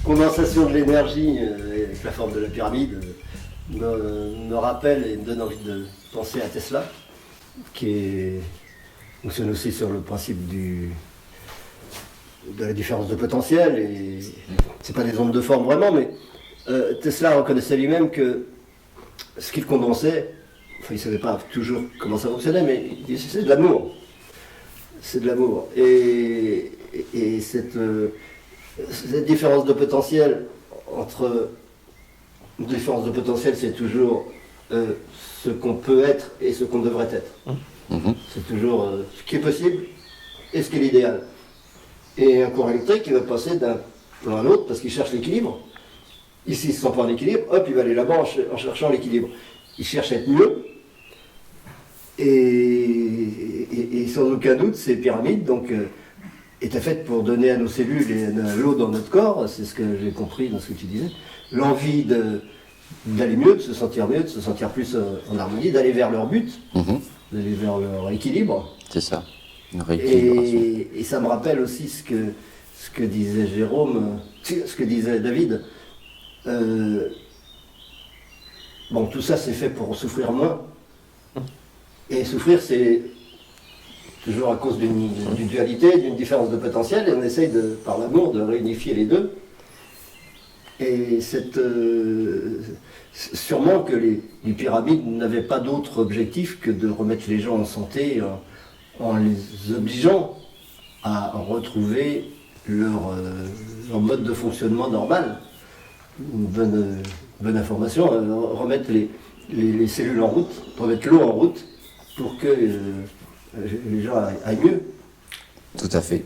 condensation de l'énergie avec la forme de la pyramide me rappelle et me donne envie de penser à Tesla, qui fonctionne aussi sur le principe de la différence de potentiel. Et c'est pas des ondes de forme vraiment, mais Tesla reconnaissait lui-même que ce qu'il condensait, enfin il ne savait pas toujours comment ça fonctionnait, mais il disait c'est de l'amour. C'est de l'amour. Et cette différence de potentiel entre... Une différence de potentiel, c'est toujours ce qu'on peut être et ce qu'on devrait être. C'est toujours ce qui est possible et ce qui est l'idéal. Et un courant électrique, il va passer d'un plan à l'autre parce qu'il cherche l'équilibre. Ici, il ne se sent pas en équilibre, hop, il va aller là-bas en cherchant l'équilibre. Il cherche à être mieux. Et sans aucun doute, ces pyramides étaient faites pour donner à nos cellules et à l'eau dans notre corps, c'est ce que j'ai compris dans ce que tu disais, l'envie d'aller mieux, de se sentir mieux, de se sentir plus en harmonie, d'aller vers leur but, d'aller vers leur équilibre. C'est ça, une rééquilibration. Et ça me rappelle aussi ce que disait Jérôme, ce que disait David. Bon, tout ça c'est fait pour souffrir moins. Et souffrir, c'est toujours à cause d'une dualité, d'une différence de potentiel, et on essaye, par l'amour, de réunifier les deux. Et sûrement que les pyramides n'avaient pas d'autre objectif que de remettre les gens en santé en les obligeant à retrouver leur mode de fonctionnement normal. Une bonne information, remettre les cellules en route, remettre l'eau en route pour que les gens aillent mieux. Tout à fait.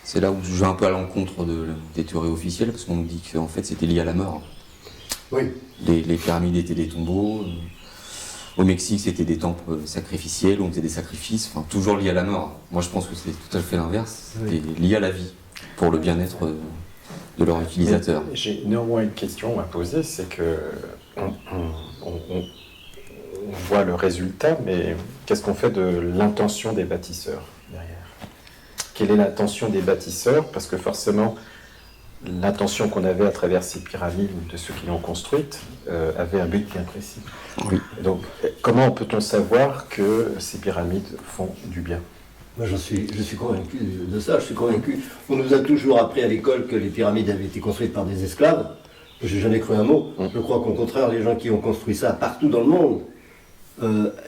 C'est là où je vais un peu à l'encontre des théories officielles, parce qu'on nous dit qu'en fait c'était lié à la mort. Oui. Les pyramides étaient des tombeaux, au Mexique c'était des temples sacrificiels, où on faisait des sacrifices, enfin toujours lié à la mort. Moi je pense que c'est tout à fait l'inverse, c'était lié à la vie, pour le bien-être de leur utilisateur. J'ai néanmoins une question à poser, c'est que on voit le résultat, mais qu'est-ce qu'on fait de l'intention des bâtisseurs derrière ? Quelle est l'intention des bâtisseurs ? Parce que forcément, l'intention qu'on avait à travers ces pyramides, ou de ceux qui l'ont construite, avait un but bien précis. Oui. Donc, comment peut-on savoir que ces pyramides font du bien ? Moi, je suis convaincu de ça. Je suis convaincu. On nous a toujours appris à l'école que les pyramides avaient été construites par des esclaves. Je n'ai jamais cru un mot. Je crois qu'au contraire, les gens qui ont construit ça partout dans le monde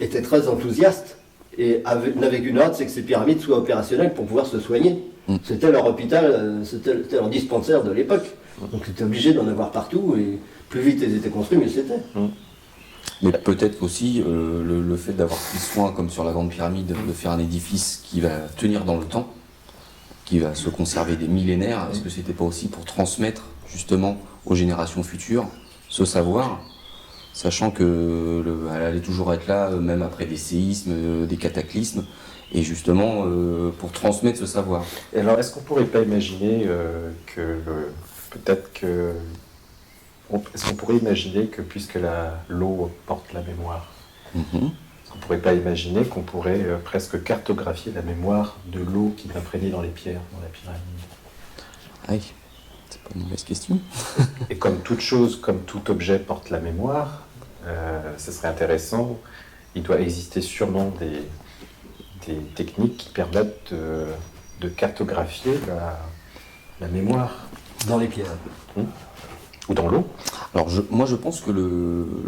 étaient très enthousiastes et n'avaient qu'une hâte, c'est que ces pyramides soient opérationnelles pour pouvoir se soigner. C'était leur hôpital, c'était leur dispensaire de l'époque. Donc c'était obligé d'en avoir partout et plus vite elles étaient construites, mieux c'était. Mais peut-être aussi le fait d'avoir pris soin, comme sur la Grande Pyramide, de faire un édifice qui va tenir dans le temps, qui va se conserver des millénaires. Est-ce que c'était pas aussi pour transmettre justement aux générations futures ce savoir, sachant que elle allait toujours être là, même après des séismes, des cataclysmes, et justement pour transmettre ce savoir. Et alors, est-ce qu'on pourrait pas imaginer est-ce qu'on pourrait imaginer que puisque l'eau porte la mémoire, est-ce qu'on pourrait pas imaginer qu'on pourrait presque cartographier la mémoire de l'eau qui est imprégnée dans les pierres, dans la pyramide ? Oui, c'est pas une mauvaise question. Et comme toute chose, comme tout objet porte la mémoire, ce serait intéressant. Il doit exister sûrement des techniques qui permettent de cartographier la mémoire. Dans les pierres. Ou dans l'eau. Alors moi je pense que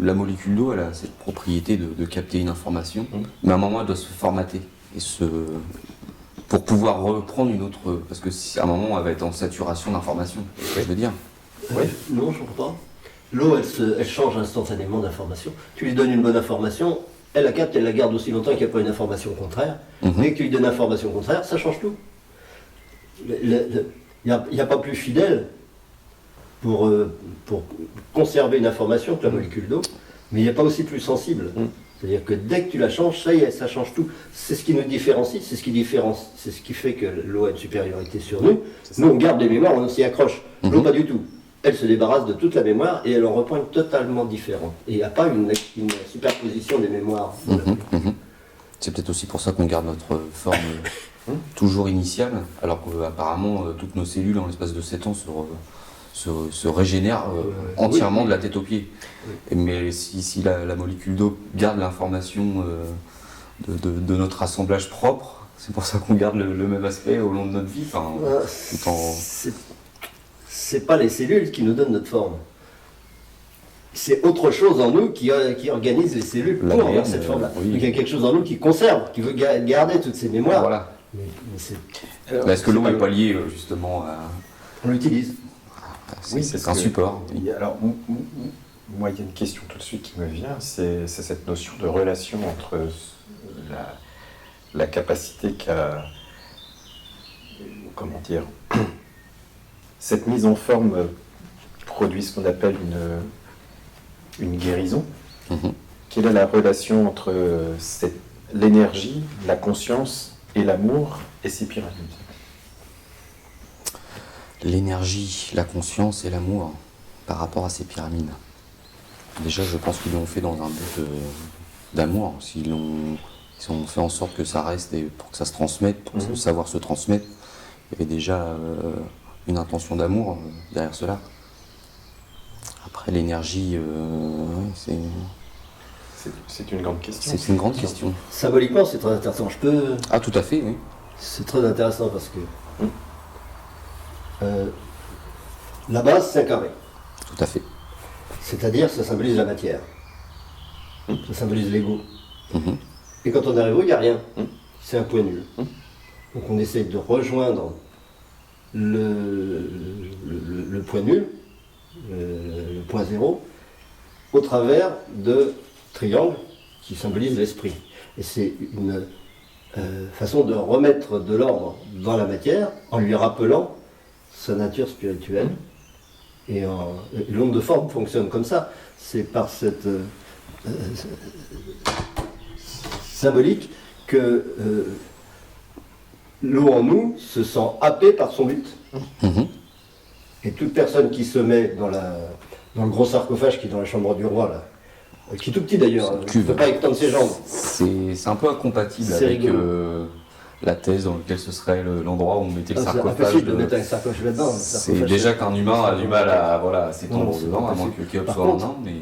la molécule d'eau elle a cette propriété de capter une information, mais à un moment elle doit se formater pour pouvoir reprendre une autre, parce que à un moment elle va être en saturation d'informations, c'est ce que je veux dire. Oui. Non, je ne comprends pas. L'eau, elle change instantanément d'information. Tu lui donnes une bonne information, elle la capte, elle la garde aussi longtemps qu'il n'y a pas une information contraire. Dès que tu lui donnes une information contraire, ça change tout. Il n'y a pas plus fidèle pour conserver une information que la molécule d'eau, mais il n'y a pas aussi plus sensible. C'est-à-dire que dès que tu la changes, ça y est, ça change tout. C'est ce qui nous différencie, c'est ce qui fait que l'eau a une supériorité sur nous. Nous, on garde des mémoires, on s'y accroche. L'eau, pas du tout. Elle se débarrasse de toute la mémoire et elle en reprend une totalement différente. Et il n'y a pas une superposition des mémoires. C'est peut-être aussi pour ça qu'on garde notre forme toujours initiale, alors qu'apparemment toutes nos cellules en l'espace de 7 ans se régénère entièrement de la tête aux pieds. Mais si la molécule d'eau garde l'information de notre assemblage propre, c'est pour ça qu'on garde le même aspect au long de notre vie. Tout en... C'est pas les cellules qui nous donnent notre forme. C'est autre chose en nous qui organise les cellules pour avoir cette forme-là. Oui. Donc il y a quelque chose en nous qui conserve, qui veut garder toutes ces mémoires. Voilà. Mais c'est... Mais est-ce que l'eau n'est pas liée justement à... On l'utilise. C'est un support. Oui. Alors, moi, il y a une question tout de suite qui me vient, c'est cette notion de relation entre la capacité qu'a... Comment dire? Cette mise en forme produit ce qu'on appelle une guérison. Mhm. Quelle est la relation entre l'énergie, la conscience et l'amour et ces pyramides? L'énergie, la conscience et l'amour par rapport à ces pyramides. Déjà, je pense qu'ils l'ont fait dans un but d'amour. Ils ont fait en sorte que ça reste et pour que ça se transmette, pour que le savoir se transmette. Il y avait déjà une intention d'amour derrière cela. Après, l'énergie, C'est une grande question. c'est une grande question. Symboliquement, c'est très intéressant. Ah, tout à fait, oui. C'est très intéressant parce que la base, c'est un carré. Tout à fait. C'est-à-dire, ça symbolise la matière. Ça symbolise l'ego. Mhm. Et quand on arrive où, il n'y a rien. C'est un point nul. Donc on essaie de rejoindre le point nul, le point zéro, au travers de triangles qui symbolisent l'esprit. Et c'est une façon de remettre de l'ordre dans la matière en lui rappelant sa nature spirituelle. Et l'onde de forme fonctionne comme ça. C'est par cette symbolique que l'eau en nous se sent happée par son but. Mhm. Et toute personne qui se met dans le gros sarcophage qui est dans la chambre du roi, là, qui est tout petit d'ailleurs, qui ne peut pas étendre ses jambes. C'est un peu incompatible C'est avec rigolo. la thèse dans laquelle ce serait l'endroit où on mettait le C'est sarcophage. impossible de mettre un sarcophage là-dedans. C'est déjà qu'un humain a du mal à s'étendre Non, c'est dedans, pas à moins possible. que Khéops Par soit contre, un nain, mais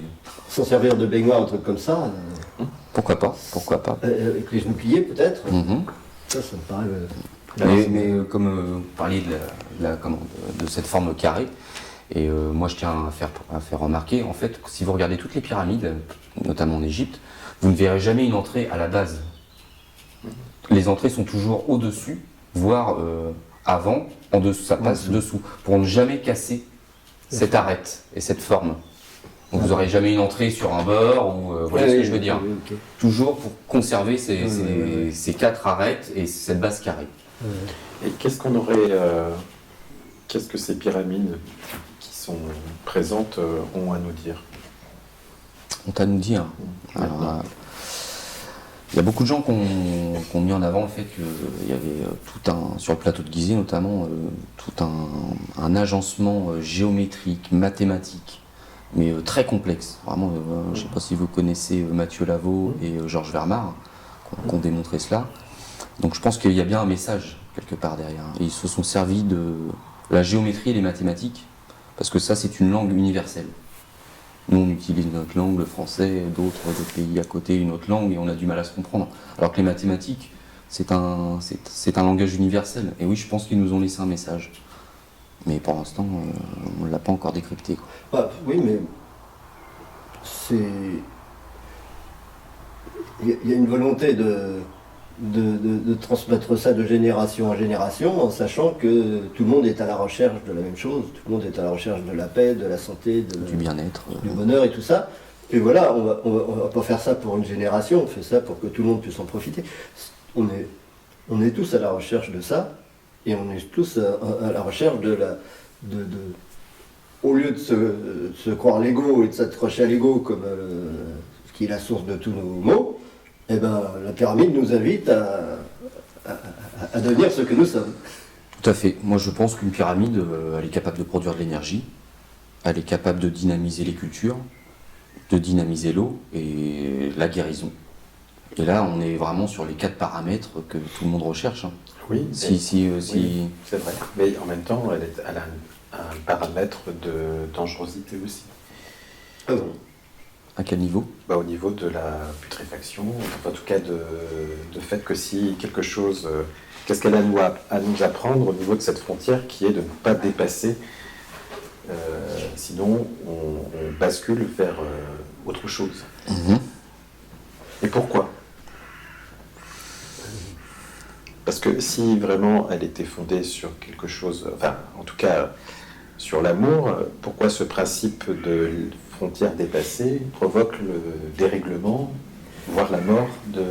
S'en servir de baignoire, un truc comme ça, pourquoi pas, pourquoi pas. avec les genoux pliés peut-être, Mhm. ça me paraît... Mais comme vous parliez de cette forme carrée, et moi je tiens à faire remarquer, en fait, si vous regardez toutes les pyramides, notamment en Égypte, vous ne verrez jamais une entrée à la base. Les entrées sont toujours au-dessus, voire avant, en dessous, ça passe dessous, pour ne jamais casser cette arête et cette forme. Donc vous n'aurez jamais une entrée sur un bord, ou vous voyez ce que je veux dire. Ok. Toujours pour conserver ces quatre arêtes et cette base carrée. Et qu'est-ce qu'on aurait... qu'est-ce que ces pyramides qui sont présentes ont à nous dire? On t'a nous dire. Alors, il y a beaucoup de gens qui ont mis en avant le fait qu'il y avait sur le plateau de Gizeh notamment, tout un agencement géométrique, mathématique, mais très complexe. Vraiment, je ne sais pas si vous connaissez Mathieu Lavaux et Georges Vermar, qui ont démontré cela. Donc je pense qu'il y a bien un message quelque part derrière. Et ils se sont servis de la géométrie et les mathématiques, parce que ça c'est une langue universelle. Nous on utilise notre langue, le français, d'autres pays à côté une autre langue, et on a du mal à se comprendre. Alors que les mathématiques, c'est un langage universel. Et oui, je pense qu'ils nous ont laissé un message. Mais pour l'instant, on ne l'a pas encore décrypté, quoi. Ah, oui, mais c'est... Il y a une volonté de transmettre ça de génération en génération, en sachant que tout le monde est à la recherche de la même chose, tout le monde est à la recherche de la paix, de la santé, Du bien-être. du bonheur et tout ça. Et voilà, on va pas faire ça pour une génération, on fait ça pour que tout le monde puisse en profiter. On est tous à la recherche de ça, et on est tous à la recherche au lieu de se croire l'ego et de s'accrocher à l'ego comme ce qui est la source de tous nos maux, eh ben, la pyramide nous invite à devenir ce que nous sommes. Tout à fait. Moi, je pense qu'une pyramide, elle est capable de produire de l'énergie, elle est capable de dynamiser les cultures, de dynamiser l'eau et la guérison. Et là, on est vraiment sur les 4 paramètres que tout le monde recherche. Hein. Oui, Si oui, c'est vrai. Mais en même temps, elle a paramètre de dangerosité aussi. Ah bon. À quel niveau? Au niveau de la putréfaction, enfin, en tout cas de fait que si quelque chose... qu'est-ce qu'elle a à nous apprendre au niveau de cette frontière qui est de ne pas dépasser, sinon on bascule vers autre chose. Et pourquoi? Parce que si vraiment elle était fondée sur quelque chose, enfin en tout cas sur l'amour, pourquoi ce principe de frontière dépassée provoque le dérèglement, voire la mort de...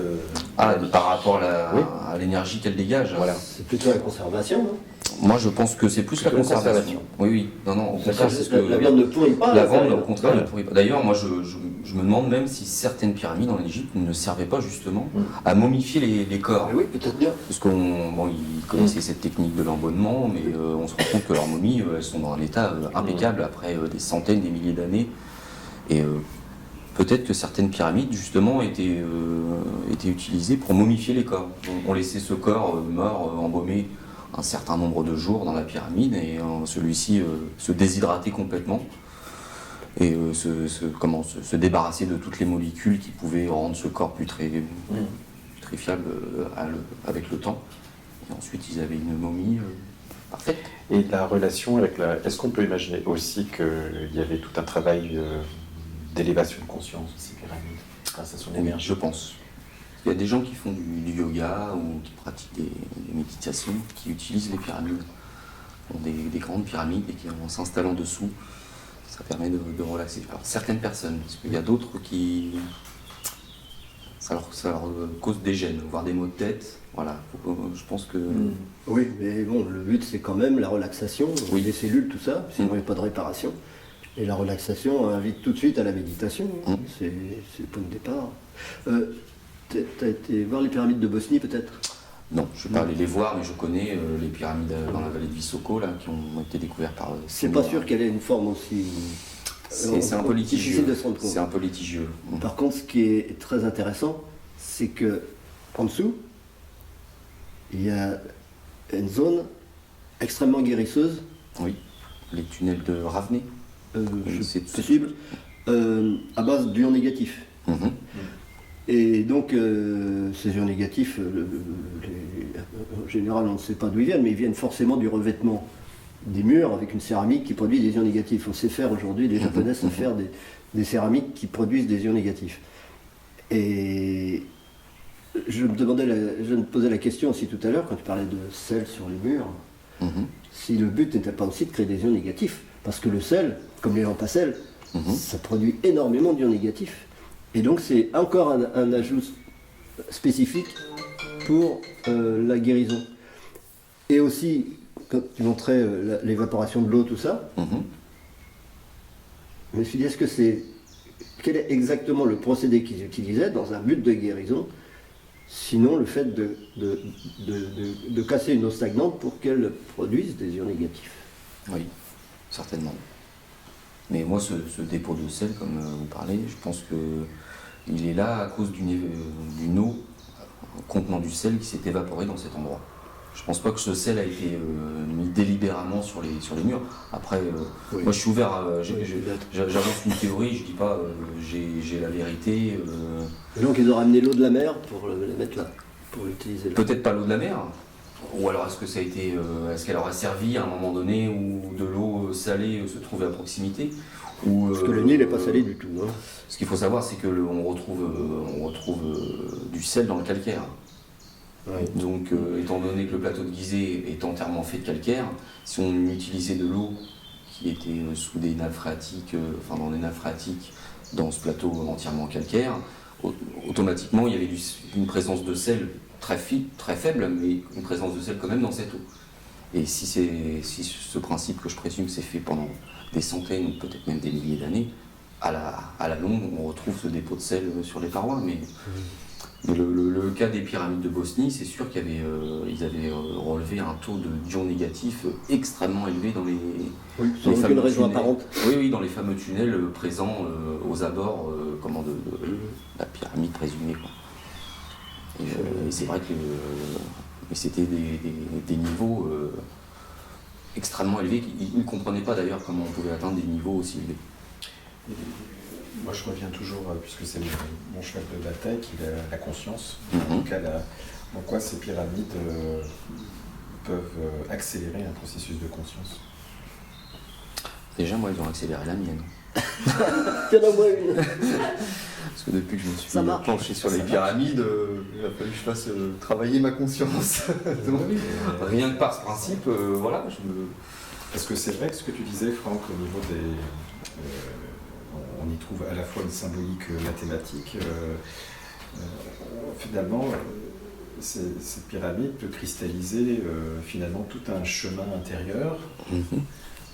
Par rapport Oui. à l'énergie qu'elle dégage. Voilà. C'est plutôt la conservation, non? Moi, je pense que c'est plus la Plutôt la conservation. conservation. Oui. Non, au contraire, c'est ce que... La viande ne pourrit pas. La ça, viande, au contraire, voilà. ne pourrit pas. D'ailleurs, moi, je me demande même si certaines pyramides en Égypte ne servaient pas justement à momifier les corps. Ah oui, peut-être bien. Parce ils connaissaient cette technique de l'embonnement, mais on se rend compte que leurs momies, elles sont dans un état impeccable après des centaines, des milliers d'années. Et peut-être que certaines pyramides, justement, étaient utilisées pour momifier les corps. On laissait ce corps mort, embaumé, un certain nombre de jours dans la pyramide, et celui-ci se déshydratait complètement et se débarrasser de toutes les molécules qui pouvaient rendre ce corps putréfiable avec le temps. Et ensuite, ils avaient une momie parfaite. Et la relation avec la... Est-ce qu'on peut imaginer aussi qu'il y avait tout un travail d'élévation de conscience de ces pyramides grâce à son Oui, énergie? je pense. Il y a des gens qui font du yoga ou qui pratiquent des méditations, qui utilisent les pyramides. Ils ont des grandes pyramides et qui, en s'installant dessous, ça permet de relaxer. Alors, certaines personnes, parce qu'il y a d'autres qui... Ça leur cause des gènes, voire des maux de tête. Voilà, je pense que... Oui, mais bon, le but c'est quand même la relaxation, Oui. des cellules, tout ça, sinon il n'y a pas de réparation. Et la relaxation invite tout de suite à la méditation, c'est le point de départ. T'as été voir les pyramides de Bosnie peut-être? Non, je ne vais pas aller les voir, mais je connais les pyramides dans la vallée de Visoko, là, qui ont été découvertes par... C'est pas sûr qu'elle ait une forme aussi... C'est un peu litigieux. difficile de se rendre compte. C'est un peu litigieux. Par contre, ce qui est très intéressant, c'est que en dessous, il y a une zone extrêmement guérisseuse. Oui, les tunnels de Ravenay. C'est possible, à base d'ions négatifs. Mhm. Et donc, ces ions négatifs, en général, on ne sait pas d'où ils viennent, mais ils viennent forcément du revêtement des murs avec une céramique qui produit des ions négatifs. On sait faire aujourd'hui, les Japonais savent faire des céramiques qui produisent des ions négatifs. Et je me posais la question aussi tout à l'heure, quand tu parlais de sel sur les murs, si le but n'était pas aussi de créer des ions négatifs. Parce que le sel, comme les lampes à sel, ça produit énormément d'ions négatifs. Et donc c'est encore un ajout spécifique pour la guérison. Et aussi, quand tu montrais l'évaporation de l'eau, tout ça, je me suis dit, quel est exactement le procédé qu'ils utilisaient dans un but de guérison, sinon le fait de casser une eau stagnante pour qu'elle produise des ions négatifs. Oui, certainement. Mais moi, ce dépôt de sel, comme vous parlez, je pense qu'il est là à cause d'une eau contenant du sel qui s'est évaporée dans cet endroit. Je pense pas que ce sel a été mis délibérément sur les murs. Après, moi je suis ouvert, j'avance une théorie, je dis pas j'ai la vérité. Et donc ils ont ramené l'eau de la mer pour la mettre là, pour l'utiliser là. Peut-être pas l'eau de la mer. Ou alors est-ce qu'elle aura servi à un moment donné où de l'eau salée se trouvait à proximité Parce que le Nil n'est pas salé du tout. Hein. Ce qu'il faut savoir, c'est que on retrouve du sel dans le calcaire. Ouais. Donc, étant donné que le plateau de Gizeh est entièrement fait de calcaire, si on utilisait de l'eau qui était sous des nappes phréatiques, dans des nappes phréatiques, dans ce plateau entièrement calcaire, automatiquement il y avait une présence de sel très faible, mais une présence de sel quand même dans cette eau. Et si ce principe que je présume s'est fait pendant des centaines ou peut-être même des milliers d'années, à la longue, on retrouve ce dépôt de sel sur les parois. Mais le cas des pyramides de Bosnie, c'est sûr qu'ils avaient relevé un taux d'ions négatifs extrêmement élevé dans les, sans aucune raison apparente. Oui, dans les fameux tunnels présents aux abords de la pyramide présumée, quoi. Et c'est vrai que c'était des niveaux extrêmement élevés. Ils ne comprenaient pas d'ailleurs comment on pouvait atteindre des niveaux aussi élevés. Moi, je reviens toujours, puisque c'est mon cheval de bataille, qui est la conscience. Mhm. En tout cas, en quoi ces pyramides peuvent accélérer un processus de conscience. Déjà, moi, ils ont accéléré la mienne. Il y en a moins une. Parce que depuis que je me suis Ça marche. penché sur les pyramides, il a fallu que je fasse travailler ma conscience. Donc, rien que par ce principe, voilà, Parce que c'est vrai que ce que tu disais, Franck, au niveau des... on y trouve à la fois une symbolique mathématique. Finalement, cette pyramide peut cristalliser finalement tout un chemin intérieur. Mhm.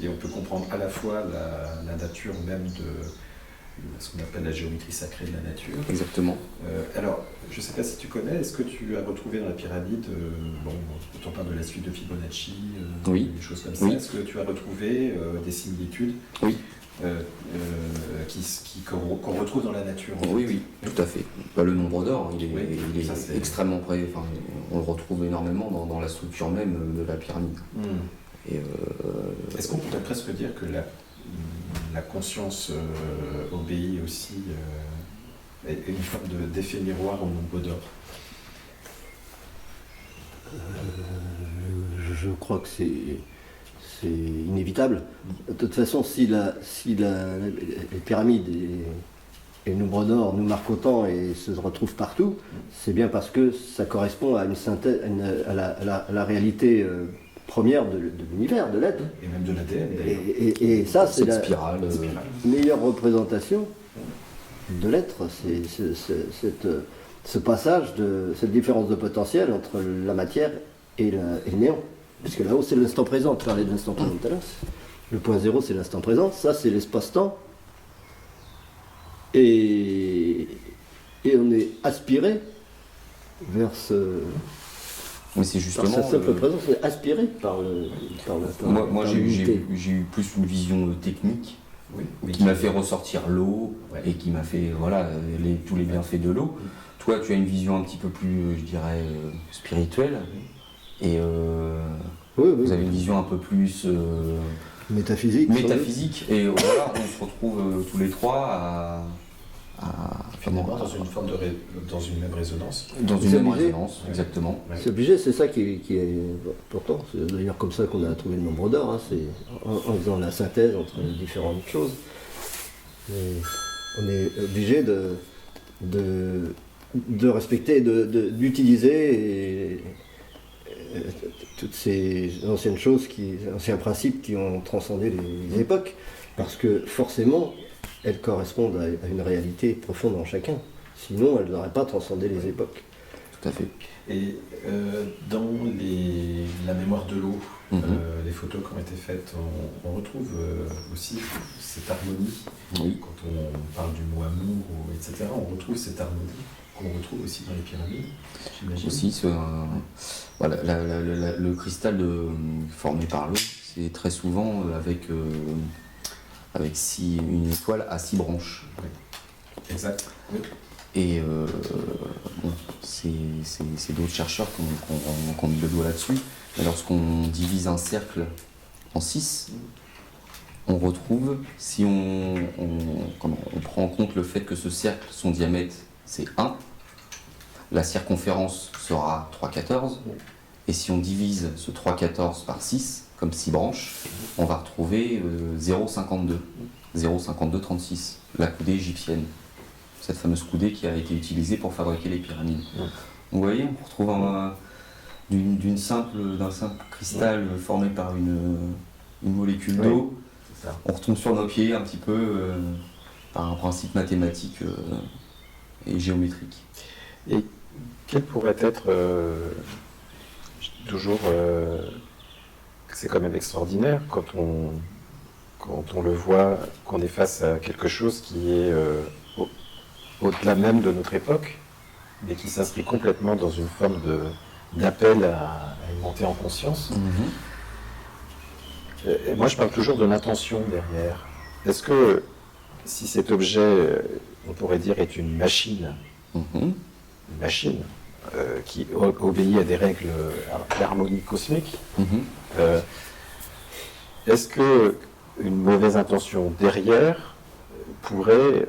Et on peut comprendre à la fois la nature même de ce qu'on appelle la géométrie sacrée de la nature. Exactement. Alors, je ne sais pas si tu connais, est-ce que tu as retrouvé dans la pyramide, quand on parle de la suite de Fibonacci, Oui. des choses comme ça, Oui. est-ce que tu as retrouvé des similitudes Oui. qu'on retrouve dans la nature en Oui, fait. oui, tout à fait. Bah, le nombre d'or, il est, Oui, il est ça, c'est- extrêmement près. Enfin, on le retrouve énormément dans la structure même de la pyramide. Et Est-ce qu'on pourrait presque dire que la conscience obéit aussi est une forme d'effet miroir au nombre d'or? Je crois que c'est inévitable. De toute façon, si les pyramides et le nombre d'or nous marquent autant et se retrouvent partout, c'est bien parce que ça correspond à une synthèse, à la réalité première de l'univers, de l'être. Et même de l'ADN d'ailleurs. Et ça, c'est cette la spirale. meilleure représentation de l'être. Ce passage, cette différence de potentiel entre la matière et le néant. Puisque là-haut, c'est l'instant présent. Tu parlais de l'instant présent tout à l'heure. Le point zéro, c'est l'instant présent. Ça, c'est l'espace-temps. Et on est aspiré vers Mais c'est par justement. sa simple présence, on est aspiré par Moi, par j'ai l'unité. eu plus une vision technique Oui, qui m'a fait ressortir l'eau Ouais. et qui m'a fait voilà tous les bienfaits de l'eau. Toi, tu as une vision un petit peu plus, je dirais, spirituelle. Et Oui, oui. vous avez une vision un peu plus Métaphysique. métaphysique. Et voilà, on se retrouve tous les trois finalement dans une forme dans une même résonance. dans une C'est même obligé. résonance, exactement. Ouais. C'est obligé, c'est ça qui est important. C'est d'ailleurs comme ça qu'on a trouvé le nombre d'or. Hein. C'est en faisant la synthèse entre les différentes choses. Mais on est obligé de respecter, d'utiliser toutes ces anciennes choses, anciens principes qui ont transcendé les époques. Parce que forcément, elles correspondent à une réalité profonde en chacun. Sinon, elles n'auraient pas transcendé les époques. Tout à fait. Et dans la mémoire de l'eau, Mhm. les photos qui ont été faites, on retrouve aussi cette harmonie. Oui. Quand on parle du mot amour, etc., on retrouve cette harmonie qu'on retrouve aussi dans les pyramides, j'imagine. Aussi, voilà, le cristal formé par l'eau, c'est très souvent avec une étoile à 6 branches. Exact. Oui. Et bon, c'est d'autres chercheurs qui ont mis le doigt là-dessus. Et lorsqu'on divise un cercle en 6, on retrouve, si on prend en compte le fait que ce cercle, son diamètre, c'est 1, la circonférence sera 3,14. Et si on divise ce 3,14 par 6, comme 6 branches, on va retrouver 0,52. 0,5236, la coudée égyptienne. Cette fameuse coudée qui a été utilisée pour fabriquer les pyramides. Ouais. Vous voyez, on retrouve d'un simple cristal formé par une molécule Oui. d'eau. C'est ça. On retombe sur nos pieds un petit peu par un principe mathématique et géométrique. Et quel pourrait être toujours, c'est quand même extraordinaire quand on le voit, qu'on est face à quelque chose qui est au-delà même de notre époque, mais qui s'inscrit complètement dans une forme d'appel à une montée en conscience. Et moi, je parle toujours de l'intention derrière. Est-ce que si cet objet, on pourrait dire, est une machine qui obéit à des règles d'harmonie cosmique, est-ce que une mauvaise intention derrière pourrait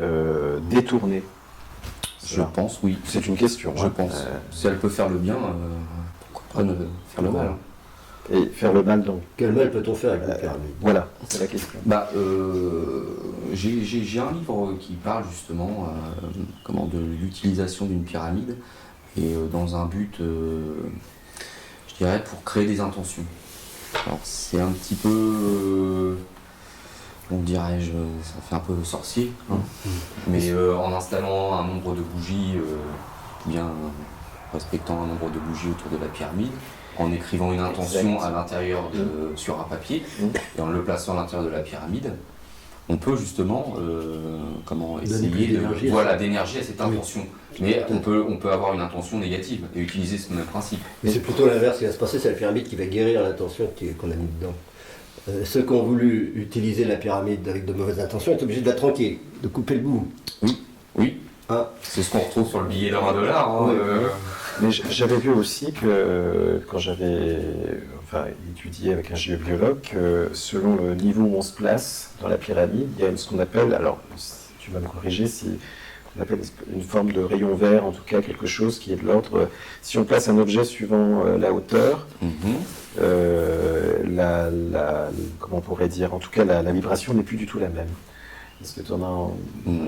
détourner Je cela? pense, oui. C'est une question. Je pense. Si elle peut faire le bien, pourquoi pas faire le mal, hein. Et faire le mal, donc. Quel mal peut-on faire avec la pyramide? Voilà, c'est la question. J'ai un livre qui parle justement de l'utilisation d'une pyramide et dans un but, je dirais, pour créer des intentions. Alors c'est un petit peu, comment dirais-je, ça fait un peu sorcier, hein. Mais en installant un nombre de bougies, bien respectant un nombre de bougies autour de la pyramide, en écrivant une intention à l'intérieur sur un papier et en le plaçant à l'intérieur de la pyramide, on peut justement essayer d'énergie à cette intention. Mais on peut avoir une intention négative et utiliser ce même principe. Mais c'est plutôt l'inverse qui va se passer, c'est la pyramide qui va guérir l'intention qu'on a mis dedans. Ceux qui ont voulu utiliser la pyramide avec de mauvaises intentions sont obligés de la tranquer, de couper le bout. Oui. Hein? C'est ce qu'on retrouve sur le billet d'$1. Hein, Oui. Mais j'avais vu aussi que quand j'avais étudié avec un géobiologue, que selon le niveau où on se place dans la pyramide, il y a ce qu'on appelle, alors tu vas me corriger si on appelle une forme de rayon vert, en tout cas quelque chose qui est de l'ordre, si on place un objet suivant la hauteur, comment on pourrait dire, en tout cas la vibration n'est plus du tout la même. Est-ce que tu en as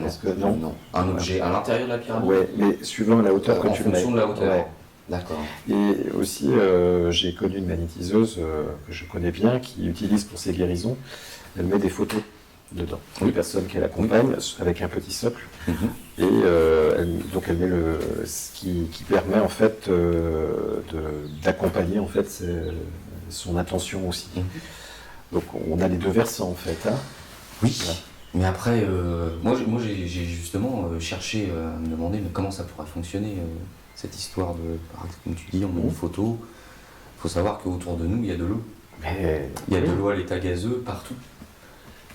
Est-ce que non. Un objet à l'intérieur de la pyramide. Ouais, mais suivant la hauteur que tu mets. En fonction de la hauteur. Ouais. D'accord. Et aussi, j'ai connu une magnétiseuse que je connais bien qui utilise pour ses guérisons. Elle met des photos dedans, des personnes qu'elle accompagne avec un petit socle. Et donc elle met ce qui permet en fait d'accompagner en fait son intention aussi. Donc on a les deux versants en fait. Hein. Oui. Voilà. Mais après, moi j'ai justement cherché à me demander mais comment ça pourrait fonctionner cette histoire comme tu dis, on met une photo. Il faut savoir qu'autour de nous, il y a de l'eau. Il y a de l'eau à l'état gazeux partout.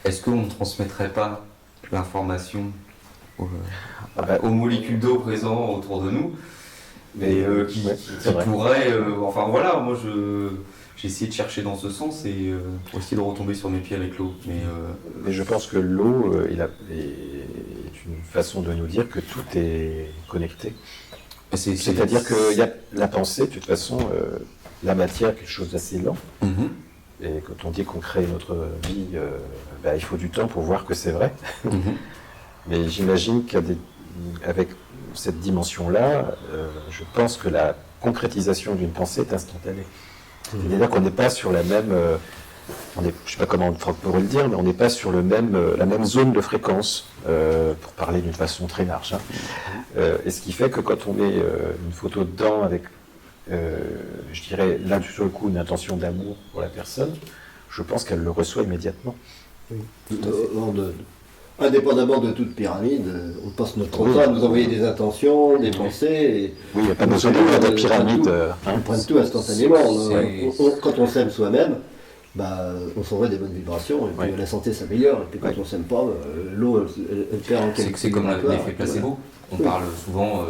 Est-ce qu'on ne transmettrait pas l'information aux molécules d'eau présentes autour de nous, mais qui pourraient... enfin voilà, moi j'ai essayé de chercher dans ce sens et pour essayer de retomber sur mes pieds avec l'eau. Mais je pense que l'eau est une façon de nous dire que tout est connecté. C'est-à-dire que y a la pensée, de toute façon, la matière est quelque chose d'assez lent. Et quand on dit qu'on crée notre vie, il faut du temps pour voir que c'est vrai. Mais j'imagine qu'avec cette dimension-là, je pense que la concrétisation d'une pensée est instantanée. C'est-à-dire qu'on n'est pas sur la même... je ne sais pas comment Franck pourrait le dire, mais on n'est pas sur la même zone de fréquence, pour parler d'une façon très large. Hein. Et ce qui fait que quand on met une photo dedans avec, je dirais, là sur le coup, une intention d'amour pour la personne, je pense qu'elle le reçoit immédiatement. Oui. Indépendamment de toute pyramide, on passe notre temps à nous envoyer des intentions, des pensées. Oui, il n'y a pas besoin d'avoir de pyramide. On prend tout instantanément. Quand on s'aime soi-même, on s'envoie des bonnes vibrations et puis la santé s'améliore. Et puis quand on s'aime pas, l'eau elle perd en quelque sorte. C'est comme l'effet placebo. On parle souvent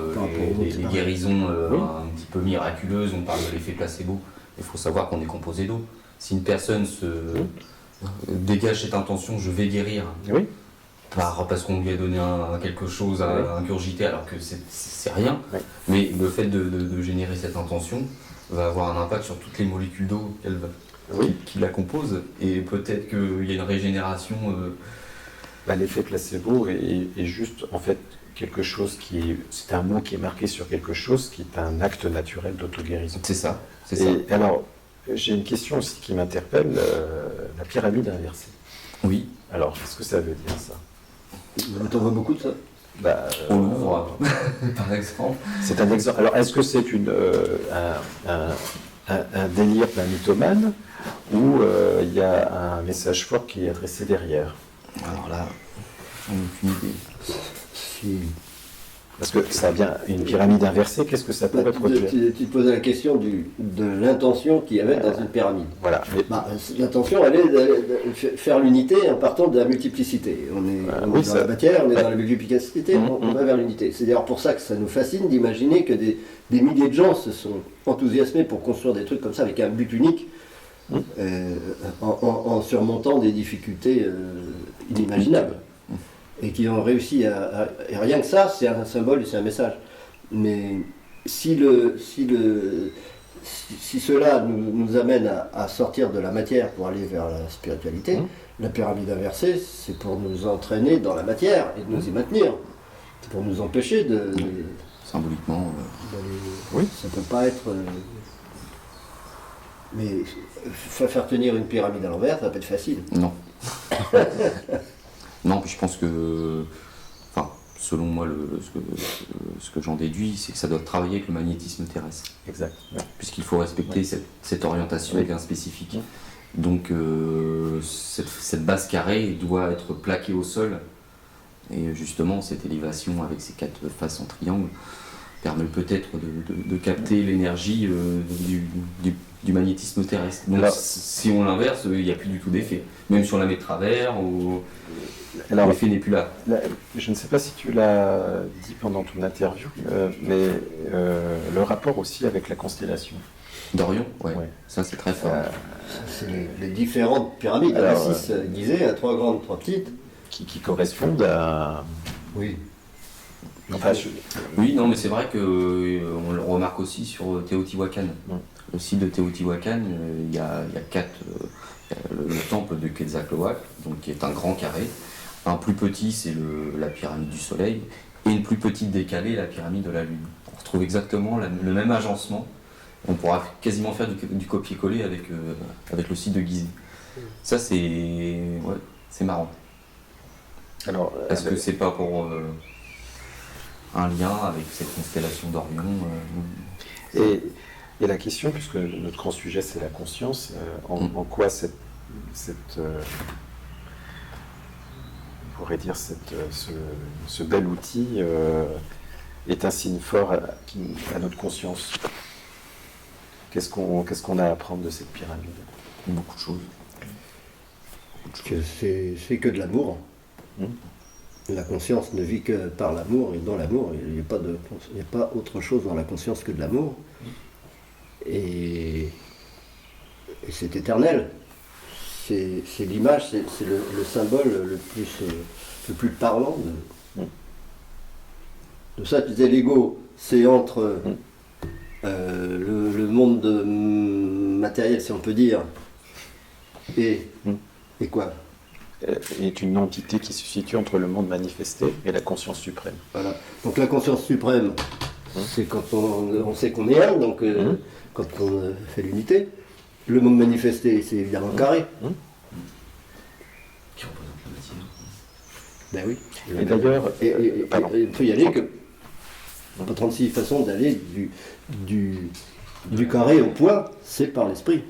des guérisons un petit peu miraculeuses, on parle de l'effet placebo. Il faut savoir qu'on est composé d'eau. Si une personne se dégage cette intention, je vais guérir, parce qu'on lui a donné quelque chose à ingurgiter alors que c'est rien, mais le fait de générer cette intention va avoir un impact sur toutes les molécules d'eau qui la composent, et peut-être qu'il y a une régénération. L'effet placebo est juste en fait quelque chose c'est un mot qui est marqué sur quelque chose qui est un acte naturel d'auto-guérison. C'est ça. Et alors, j'ai une question aussi qui m'interpelle, la pyramide inversée. Oui. Alors, qu'est-ce que ça veut dire ça? T'en vois beaucoup de ça? On l'ouvre, par exemple. C'est un exemple. Alors, est-ce que c'est un délire d'un mythomane ou il y a un message fort qui est adressé derrière? Alors là, j'en ai aucune idée. Parce que ça vient, une pyramide inversée, qu'est-ce que ça pourrait produire? Tu te posais la question de l'intention qu'il y avait dans une pyramide. Voilà. L'intention, elle est de faire l'unité en partant de la multiplicité. On est dans la matière, on est dans la multiplicité, on va vers l'unité. C'est d'ailleurs pour ça que ça nous fascine d'imaginer que des milliers de gens se sont enthousiasmés pour construire des trucs comme ça avec un but unique. en surmontant des difficultés inimaginables. Et qui ont réussi et rien que ça, c'est un symbole et c'est un message. Mais si cela nous amène à sortir de la matière pour aller vers la spiritualité, la pyramide inversée, c'est pour nous entraîner dans la matière et de nous y maintenir. C'est pour nous empêcher de... Symboliquement. Oui. Ça ne peut pas être... Mais faire tenir une pyramide à l'envers, ça va pas être facile. Non. Non, puis je pense que... Enfin, selon moi, ce que j'en déduis, c'est que ça doit travailler avec le magnétisme terrestre. Exact. Ouais. Puisqu'il faut respecter cette orientation bien spécifique. Donc, cette base carrée doit être plaquée au sol. Et justement, cette élévation avec ces 4 faces en triangle permet peut-être de capter l'énergie du magnétisme terrestre. Donc, si on l'inverse, il n'y a plus du tout d'effet. Même si on la met de travers, l'effet n'est plus là. Je ne sais pas si tu l'as dit pendant ton interview, mais le rapport aussi avec la constellation. D'Orion, ouais. Ça c'est très fort. C'est les différentes pyramides, à 6 disait, à 3 grandes, 3 petites. Qui correspondent à... Oui. Enfin, Oui, non, mais c'est vrai qu'on le remarque aussi sur Teotihuacan. Le site de Teotihuacan, il y a 4... le temple de Quetzalcoatl, donc qui est un grand carré. Un plus petit, c'est la pyramide du soleil. Et une plus petite décalée, la pyramide de la lune. On retrouve exactement le même agencement. On pourra quasiment faire du copier-coller avec le site de Gizeh. Ça, c'est marrant. Alors, est-ce que c'est pas pour un lien avec cette constellation d'Orion et la question, puisque notre grand sujet c'est la conscience, en quoi on pourrait dire ce bel outil est un signe fort à notre conscience. Qu'est-ce qu'on a à apprendre de cette pyramide? Beaucoup de choses. C'est que de l'amour. La conscience ne vit que par l'amour, et dans l'amour, il n'y a pas autre chose dans la conscience que de l'amour. Et c'est éternel. C'est l'image, c'est le symbole le plus parlant de ça. Tu disais, l'ego, c'est entre le monde matériel, si on peut dire, et quoi? Est une entité qui se situe entre le monde manifesté et la conscience suprême. Voilà. Donc la conscience suprême, c'est quand on sait qu'on est un, donc quand on fait l'unité. Le monde manifesté, c'est évidemment carré. Qui représente la matière. Ben oui. Et d'ailleurs, il peut y aller que... Pas 36 façons d'aller du carré au point, c'est par l'esprit.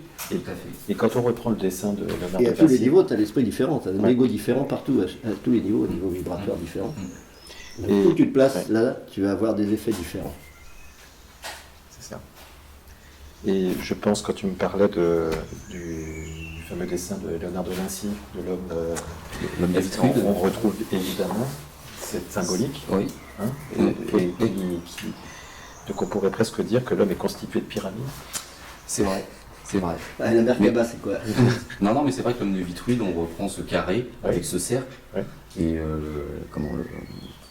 Et quand on reprend le dessin de Léonard de Vinci... Et à tous les niveaux, tu as l'esprit différent, tu as un ego différent partout, à tous les niveaux, au niveau vibratoire différent. Donc, où tu te places, là, tu vas avoir des effets différents. C'est ça. Et je pense, quand tu me parlais du fameux dessin de Léonard de Vinci, de l'homme d'Astride, on retrouve évidemment cette symbolique. Oui. Donc on pourrait presque dire que l'homme est constitué de pyramides. C'est vrai. C'est vrai. Ah, la Merkaba, c'est quoi? Non, mais c'est vrai que l'homme de Vitruide, on reprend ce carré avec ce cercle. Et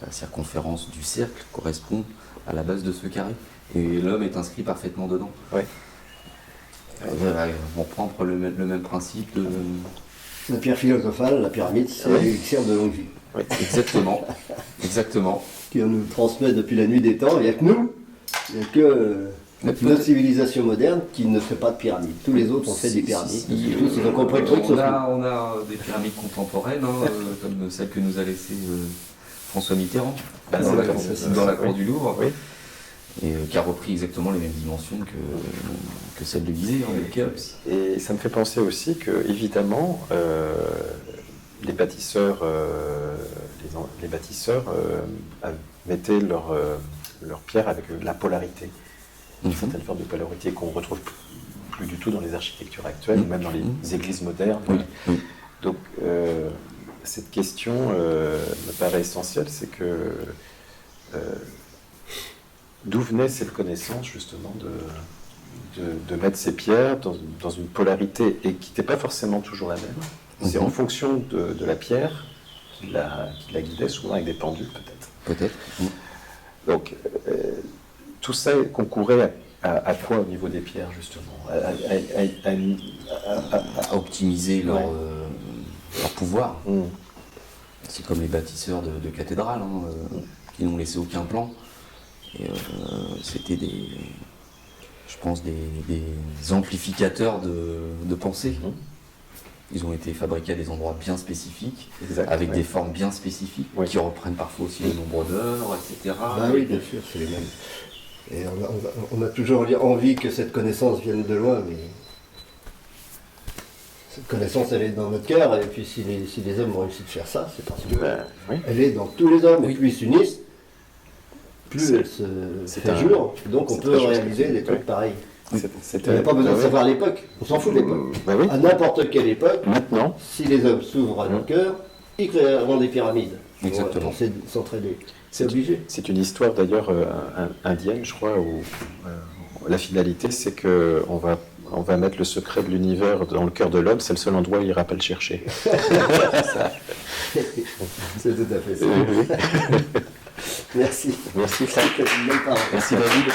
la circonférence du cercle correspond à la base de ce carré. Et l'homme est inscrit parfaitement dedans. On reprend le même principe de... La pierre philosophale, la pyramide, c'est l'élixir de longue vie. Exactement. Exactement. Qui nous transmet depuis la nuit des temps, il n'y a que nous. Il n'y a que notre civilisation moderne qui ne fait pas de pyramides. Tous les autres ont fait des pyramides. Tous, ils ont compris le truc. On a des pyramides contemporaines, comme celle que nous a laissée François Mitterrand, dans la cour du Louvre, et qui a repris exactement les mêmes dimensions que celle de Gizeh, le Khéops. Et ça me fait penser aussi que, évidemment, les bâtisseurs mettaient leur pierre avec la polarité. Une certaine forme de polarité qu'on retrouve plus du tout dans les architectures actuelles, même dans les églises modernes. Donc, cette question me paraît essentielle, c'est que d'où venait cette connaissance justement de mettre ces pierres dans une polarité et qui n'était pas forcément toujours la même. C'est en fonction de la pierre qui la guidait, souvent avec des pendules peut-être. Peut-être. Donc, tout ça concourait à quoi au niveau des pierres, justement? À optimiser leur pouvoir. Mm. C'est comme les bâtisseurs de cathédrales, qui n'ont laissé aucun plan. Et c'était je pense, des amplificateurs de pensée. Ils ont été fabriqués à des endroits bien spécifiques, Exact, avec oui. des formes bien spécifiques, Oui. qui reprennent parfois aussi le nombre d'heures, etc. Ah oui, bien sûr, c'est les mêmes. Et on a toujours envie que cette connaissance vienne de loin, mais cette connaissance, elle est dans notre cœur, et puis si les hommes ont réussi de faire ça, c'est parce que Oui. elle est dans tous les hommes, et Oui. plus ils s'unissent, plus elle se c'est fait un- jour, donc on c'est peut très juste. réaliser des trucs Oui. pareils. C'était- Il n'y a pas besoin de oui. savoir l'époque, on s'en fout de l'époque. Bah oui. À n'importe quelle époque, Maintenant, si les hommes s'ouvrent à leur cœur, ils créeront des pyramides. Exactement. Pour s'entraider. C'est obligé. c'est une histoire d'ailleurs indienne, je crois, où la finalité, c'est que on va mettre le secret de l'univers dans le cœur de l'homme, c'est le seul endroit où il ira pas le chercher. C'est tout à fait ça. Oui. Merci. Merci Franck. C'était une belle parole. Merci David.